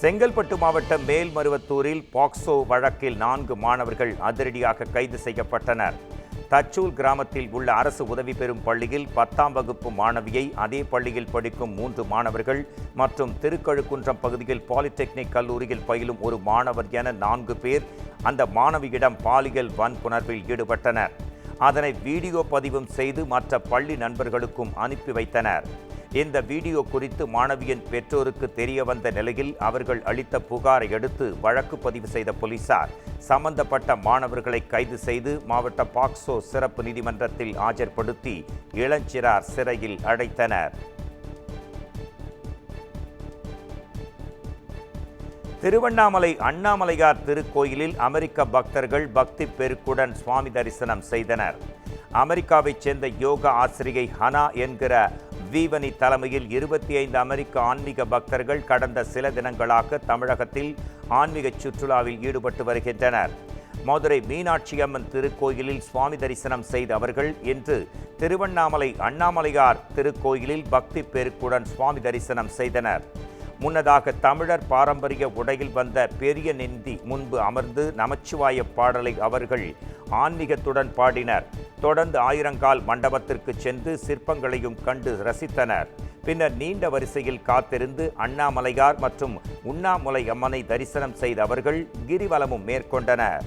செங்கல்பட்டு மாவட்டம் மேல்மருவத்தூரில் பாக்சோ வழக்கில் 4 மாணவர்கள் அதிரடியாக கைது செய்யப்பட்டனர். தச்சூல் கிராமத்தில் உள்ள அரசு உதவி பெறும் பள்ளியில் 10ஆம் வகுப்பு மாணவியை அதே பள்ளியில் படிக்கும் 3 மாணவர்கள் மற்றும் திருக்கழுக்குன்றம் பகுதியில் பாலிடெக்னிக் கல்லூரியில் பயிலும் ஒரு மாணவர் என 4 பேர் அந்த மாணவியிடம் பாலியல் வன்புணர்வில் ஈடுபட்டனர். அதனை வீடியோ பதிவும் செய்து மற்ற பள்ளி நண்பர்களுக்கும் அனுப்பி வைத்தனர். இந்த வீடியோ குறித்து மாணவியின் பெற்றோருக்கு தெரிய வந்த நிலையில் அவர்கள் அளித்த புகாரை அடுத்து வழக்கு பதிவு செய்த போலீசார் சம்பந்தப்பட்ட மாணவர்களை கைது செய்து மாவட்ட பாக்சோ சிறப்பு நீதிமன்றத்தில் ஆஜர்படுத்தி இளஞ்சிறார் சிறையில் அடைத்தனர். திருவண்ணாமலை அண்ணாமலையார் திருக்கோயிலில் அமெரிக்க பக்தர்கள் பக்தி பெருக்குடன் சுவாமி தரிசனம் செய்தனர். அமெரிக்காவைச் சேர்ந்த யோகா ஆசிரியை ஹனா என்கிற வீவனி தலைமையில் 25 அமெரிக்க ஆன்மீக பக்தர்கள் கடந்த சில தினங்களாக தமிழகத்தில் ஆன்மீக சுற்றுலாவில் ஈடுபட்டு வருகின்றனர். மதுரை மீனாட்சி அம்மன் திருக்கோயிலில் சுவாமி தரிசனம் செய்த அவர்கள் இன்று திருவண்ணாமலை அண்ணாமலையார் திருக்கோயிலில் பக்தி பெருக்குடன் சுவாமி தரிசனம் செய்தனர். முன்னதாக தமிழர் பாரம்பரிய உடையில் வந்த பெரிய நந்தி முன்பு அமர்ந்து நமச்சிவாய பாடலை அவர்கள் ஆன்மீகத்துடன் பாடினர். தொடர்ந்து ஆயிரங்கால் மண்டபத்திற்கு சென்று சிற்பங்களையும் கண்டு ரசித்தனர். பின்னர் நீண்ட வரிசையில் காத்திருந்து அண்ணாமலையார் மற்றும் உண்ணாமுலை அம்மனை தரிசனம் செய்த அவர்கள் கிரிவலமும் மேற்கொண்டனர்.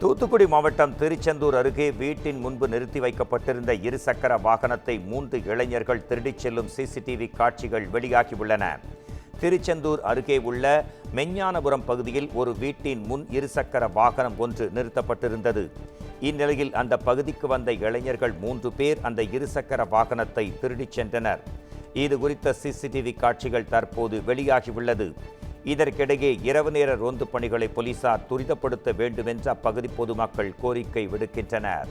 தூத்துக்குடி மாவட்டம் திருச்செந்தூர் அருகே வீட்டின் முன்பு நிறுத்தி வைக்கப்பட்டிருந்த இருசக்கர வாகனத்தை 3 இளைஞர்கள் திருடிச் செல்லும் சிசிடிவி காட்சிகள் வெளியாகியுள்ளன. திருச்செந்தூர் அருகே உள்ள மெஞ்ஞானபுரம் பகுதியில் ஒரு வீட்டின் முன் இருசக்கர வாகனம் ஒன்று நிறுத்தப்பட்டிருந்தது. இந்நிலையில் அந்த பகுதிக்கு வந்த இளைஞர்கள் 3 பேர் அந்த இருசக்கர வாகனத்தை திருடிச் சென்றனர். இது குறித்த சிசிடிவி காட்சிகள் தற்போது வெளியாகியுள்ளது. இதற்கிடையே இரவு நேர ரோந்து பணிகளை போலீசார் துரிதப்படுத்த வேண்டும் என்று அப்பகுதி பொதுமக்கள் கோரிக்கை விடுக்கின்றனர்.